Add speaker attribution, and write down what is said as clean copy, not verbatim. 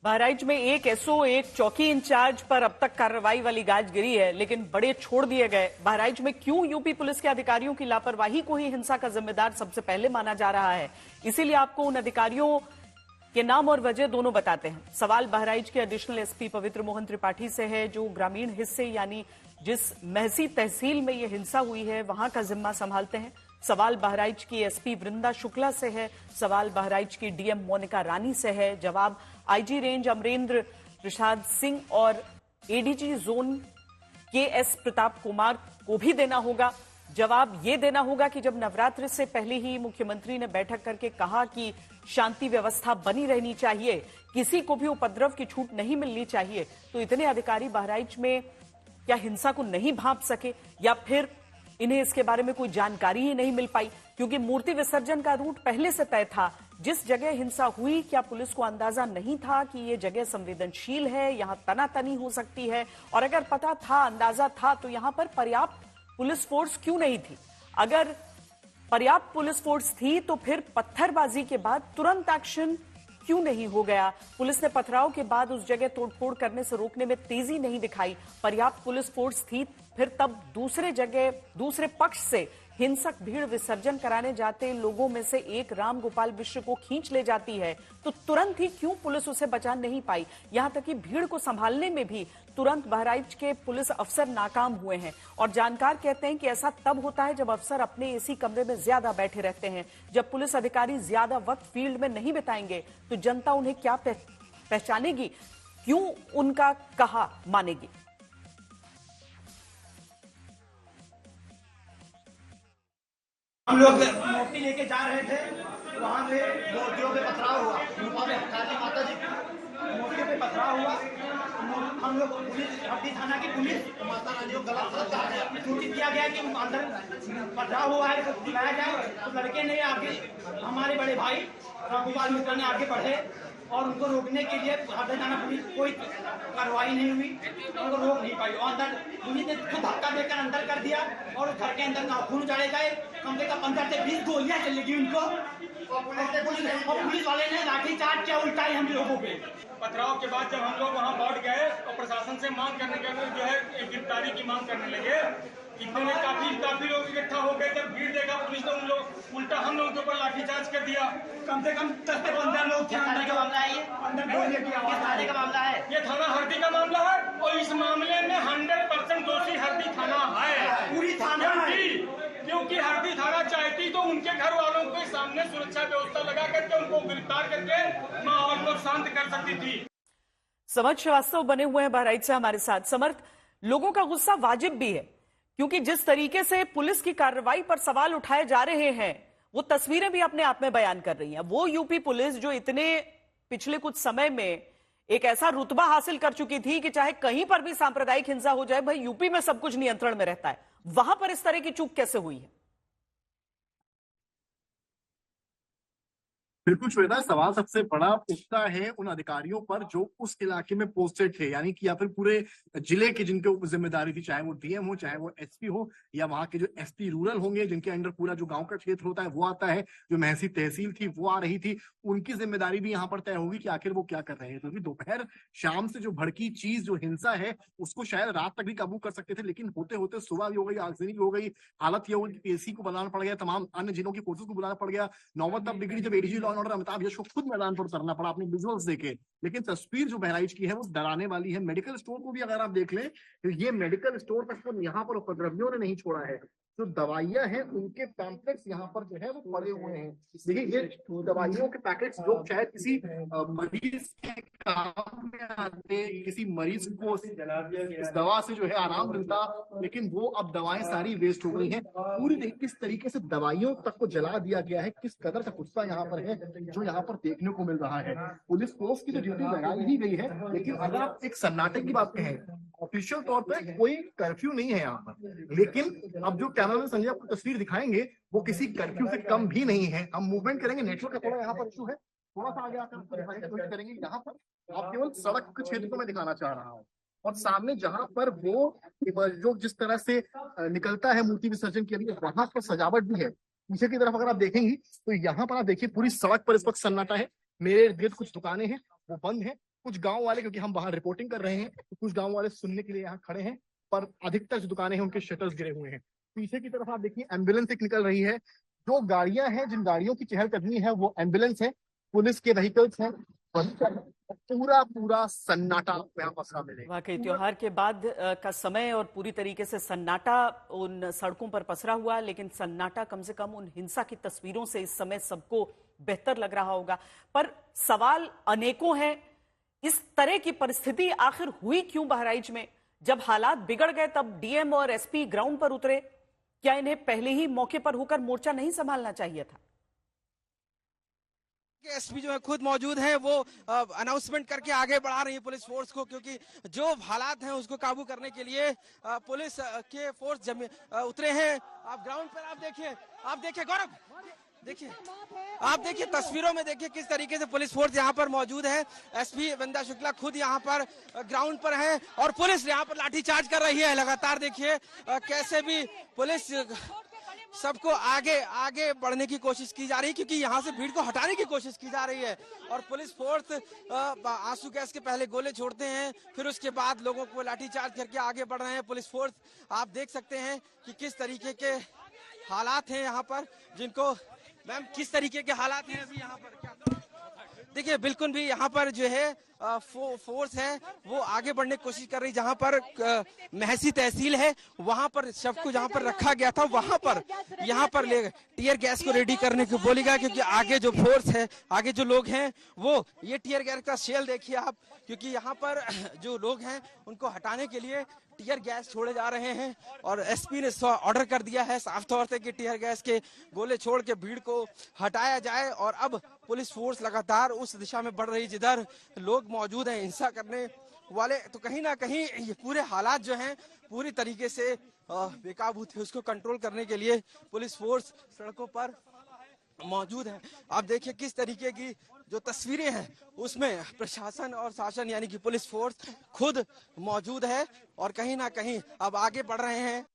Speaker 1: बहराइच में एक एसओ एक चौकी इंचार्ज पर अब तक कार्रवाई वाली गाज गिरी है, लेकिन बड़े छोड़ दिए गए। बहराइच में क्यों यूपी पुलिस के अधिकारियों की लापरवाही को ही हिंसा का जिम्मेदार सबसे पहले माना जा रहा है, इसीलिए आपको उन अधिकारियों के नाम और वजह दोनों बताते हैं। सवाल बहराइच के एडिशनल एसपी पवित्र मोहन त्रिपाठी से है, जो ग्रामीण हिस्से यानी जिस महसी तहसील में यह हिंसा हुई है वहां का जिम्मा संभालते हैं। सवाल बहराइच की एसपी वृंदा शुक्ला से है। सवाल बहराइच की डीएम मोनिका रानी से है। जवाब आईजी रेंज अमरेंद्र प्रसाद सिंह और एडीजी जोन के एस प्रताप कुमार को भी देना होगा। जवाब ये देना होगा कि जब नवरात्र से पहले ही मुख्यमंत्री ने बैठक करके कहा कि शांति व्यवस्था बनी रहनी चाहिए, किसी को भी उपद्रव की छूट नहीं मिलनी चाहिए, तो इतने अधिकारी बहराइच में क्या हिंसा को नहीं भांप सके, या फिर इन्हें इसके बारे में कोई जानकारी ही नहीं मिल पाई? क्योंकि मूर्ति विसर्जन का रूट पहले से तय था। जिस जगह हिंसा हुई, क्या पुलिस को अंदाजा नहीं था कि ये जगह संवेदनशील है, यहां तनातनी हो सकती है? और अगर पता था, अंदाजा था, तो यहां पर पर्याप्त पुलिस फोर्स क्यों नहीं थी? अगर पर्याप्त पुलिस फोर्स थी तो फिर पत्थरबाजी के बाद तुरंत एक्शन क्यों नहीं हो गया? पुलिस ने पथराव के बाद उस जगह तोड़फोड़ करने से रोकने में तेजी नहीं दिखाई। पर्याप्त पुलिस फोर्स थी, फिर तब दूसरे पक्ष से हिंसक भीड़ विसर्जन कराने जाते लोगों में से एक राम गोपाल मिश्र को खींच ले जाती है, तो तुरंत ही क्यों पुलिस उसे बचा नहीं पाई? यहां तक कि भीड़ को संभालने में भी तुरंत बहराइच के पुलिस अफसर नाकाम हुए हैं। और जानकार कहते हैं कि ऐसा तब होता है जब अफसर अपने एसी कमरे में ज्यादा बैठे रहते हैं। जब पुलिस अधिकारी ज्यादा वक्त फील्ड में नहीं बिताएंगे तो जनता उन्हें क्या पहचानेगी, क्यों उनका कहा मानेगी?
Speaker 2: हम लोग मूर्ति लेके जा रहे थे, वहाँ पे मूर्तियों पे पथराव हुआ। काली माता जी मूर्तियों पे पथराव हुआ। हम लोग पुलिस हड्डी थाना की पुलिस माता रानी को गलत सूचित किया गया कि अंदर पथराव हुआ है, बुलाया जाए। तो लड़के ने आगे, हमारे बड़े भाई राम गोपाल मिश्र ने आगे बढ़े और उनको रोकने के लिए हड्डी थाना पुलिस कोई कार्रवाई नहीं हुई, उनको रोक नहीं पाई। और अंदर पुलिस ने धक्का देकर अंदर कर दिया और घर के अंदर नाखून उजाड़े गए। कम से कम 15 से 20 गोलियां चलेगी उनको, और पुलिस वाले ने लाठीचार्ज किया उल्टा ही हम लोगों पे।
Speaker 3: पथराव के बाद जब हम लोग वहां लौट गए और प्रशासन से मांग करने के जो है गिरफ्तारी की मांग करने लगे, इतने में काफी लोग इकट्ठा हो गए। जब भीड़ देखा पुलिस ने उन लोग उल्टा हम लोगों के ऊपर लाठीचार्ज कर दिया। कम से कम 10 से 15 लोग थे। अंदर का मामला है, ये अंदर गोलियां की आवाज, थाने का मामला है, ये थाना हरदी का मामला है। और इस मामले में 100% दोषी हरदी थाना है, पूरी थाना है। क्योंकि हरदी थाना चाहती तो उनके घर वालों के सामने सुरक्षा व्यवस्था लगा करके उनको गिरफ्तार करके माहौल को शांत कर सकती थी।
Speaker 1: समर्थ श्रीवास्तव बने हुए हैं बहराइच से हमारे साथ। समर्थ, लोगों का गुस्सा वाजिब भी है, क्योंकि जिस तरीके से पुलिस की कार्रवाई पर सवाल उठाए जा रहे हैं, वो तस्वीरें भी अपने आप में बयान कर रही हैं। वो यूपी पुलिस जो इतने पिछले कुछ समय में एक ऐसा रुतबा हासिल कर चुकी थी कि चाहे कहीं पर भी सांप्रदायिक हिंसा हो जाए, भाई यूपी में सब कुछ नियंत्रण में रहता है, वहां पर इस तरह की चूक कैसे हुई है?
Speaker 4: बिल्कुल श्वेता, सवाल सबसे बड़ा उठता है उन अधिकारियों पर जो उस इलाके में पोस्टेड थे, यानी कि या फिर पूरे जिले की जिनके ऊपर जिम्मेदारी थी, चाहे वो डीएम हो, चाहे वो एसपी हो, या वहां के जो एसपी रूरल होंगे जिनके अंडर पूरा जो गांव का क्षेत्र होता है वो आता है, जो महसी तहसील थी वो आ रही थी। उनकी जिम्मेदारी भी यहाँ पर तय होगी कि आखिर वो क्या कर रहे हैं। क्योंकि दोपहर शाम से जो भड़की चीज जो हिंसा है उसको शायद रात तक भी काबू कर सकते थे, लेकिन होते होते सुबह भी हो गई, आगजनी भी हो गई, हालत ये हो गई, एसी को बुलाना पड़ गया, तमाम अन्य जिलों की फोर्सेस को बुलाना पड़ गया। नौबत तब बिगड़ी जब ADG law and order Amitabh Yash को खुद मैदान पर उतरना पड़ा अपने विजुअल्स देके। लेकिन तस्वीर जो बहराइच की है वो डराने वाली है। मेडिकल स्टोर को भी अगर आप देख लें तो ये मेडिकल स्टोर तक को यहाँ पर उपद्रवियों ने नहीं छोड़ा है। जो दवाइयां हैं उनके पैम्पलेट्स यहाँ पर जो है वो पड़े हुए हैं। देखिए ये दवाइयों के पैकेट्स जो शायद किसी मरीज के काम में आते, किसी मरीज को इस दवा से जो है आराम मिलता, लेकिन वो अब दवाएं सारी वेस्ट हो गई हैं। पूरी किस तरीके से दवाइयों तक को जला दिया गया है, किस कदर का गुस्सा यहाँ पर है जो यहाँ पर देखने को मिल रहा है। पुलिस फोर्स की तो ड्यूटी लगाई ही गई है, लेकिन अगर आप एक सन्नाटे की बात कहें, ऑफिशियल तौर पर कोई कर्फ्यू नहीं है यहाँ पर, लेकिन अब जो कैमरा में संजय आपको तस्वीर दिखाएंगे वो किसी कर्फ्यू से कम भी नहीं है। हम मूवमेंट करेंगे, नेटवर्क का थोड़ा यहाँ पर इशू है, थोड़ा सा आगे आकर कोशिश करेंगे। यहाँ पर आप केवल सड़क के क्षेत्र को मैं दिखाना चाह रहा हूँ, और सामने जहां पर वो जो जिस तरह से निकलता है मूर्ति विसर्जन के लिए, वहां पर सजावट भी है। पीछे की तरफ अगर आप देखेंगी तो यहाँ पर आप देखिए पूरी सड़क पर इस वक्त सन्नाटा है। मेरे इर्द गिर्द कुछ दुकानें हैं वो बंद है, कुछ गांव वाले, क्योंकि हम बाहर रिपोर्टिंग कर रहे हैं, तो कुछ गांव वाले सुनने के लिए यहाँ खड़े हैं, पर अधिकतर जो दुकानें हैं उनके शटर्स गिरे हुए हैं। पीछे की तरफ आप देखिए एम्बुलेंस एक निकल रही है। जो गाड़ियां हैं, जिन गाड़ियों की चहलकदमी है वो एम्बुलेंस है, पुलिस के व्हीकल्स हैं। पूरा पूरा सन्नाटा यहाँ पसरा मिलेगा।
Speaker 1: वाकई त्योहार के बाद का समय और पूरी तरीके से सन्नाटा उन सड़कों पर पसरा हुआ, लेकिन सन्नाटा कम से कम उन हिंसा की तस्वीरों से इस समय सबको बेहतर लग रहा होगा। पर सवाल अनेकों हैं, इस तरह की परिस्थिति आखिर हुई क्यों बहराइच में? जब हालात बिगड़ गए तब डीएम और एसपी ग्राउंड पर उतरे। क्या इन्हें पहले ही मौके पर होकर मोर्चा नहीं संभालना चाहिए था?
Speaker 5: एसपी जो है खुद मौजूद हैं, वो अनाउंसमेंट करके आगे बढ़ा रही है पुलिस फोर्स को, क्योंकि जो हालात हैं उसको काबू करने के लिए पुलिस के फोर्स उतरे हैं। आप ग्राउंड पर आप देखिए गौरव, देखिए आप देखिए तस्वीरों में देखिए किस तरीके से पुलिस फोर्स यहाँ पर मौजूद है। एसपी वृंदा शुक्ला खुद यहाँ पर ग्राउंड पर है और पुलिस यहाँ पर लाठीचार्ज कर रही है लगातार। देखिए कैसे भी पुलिस सबको आगे बढ़ने की कोशिश की जा रही है, क्योंकि यहाँ से भीड़ को हटाने की कोशिश की जा रही है। और पुलिस फोर्स आंसू गैस के पहले गोले छोड़ते हैं, फिर उसके बाद लोगों को लाठीचार्ज करके आगे बढ़ रहे हैं पुलिस फोर्स। आप देख सकते हैं कि किस तरीके के हालात हैं यहाँ पर, जिनको मैम किस तरीके के हालात हैं अभी यहाँ पर? क्या देखिए बिल्कुल भी यहाँ पर जो है फोर्स है वो आगे बढ़ने की कोशिश कर रही। जहाँ पर महसी तहसील है वहां पर शव को जहाँ पर रखा गया था वहां पर यहाँ पर ले टीयर गैस को रेडी करने को बोली गया, क्योंकि आगे जो फोर्स है, आगे जो लोग हैं वो ये टीयर गैस का शेल देखिए आप, क्योंकि यहाँ पर जो लोग हैं उनको हटाने के लिए टीयर गैस छोड़े जा रहे हैं। और एसपी ने ऑर्डर कर दिया है साफ तौर से कि टीयर गैस के गोले छोड़ के भीड़ को हटाया जाए। और अब पुलिस फोर्स लगातार उस दिशा में बढ़ रही जिधर लोग मौजूद हैं हिंसा करने वाले। तो कहीं ना कहीं ये पूरे हालात जो हैं पूरी तरीके से बेकाबू थे, उसको कंट्रोल करने के लिए पुलिस फोर्स सड़कों पर मौजूद है। आप देखिए किस तरीके की जो तस्वीरें हैं उसमें प्रशासन और शासन यानी कि पुलिस फोर्स खुद मौजूद है और कहीं ना कहीं अब आगे बढ़ रहे हैं।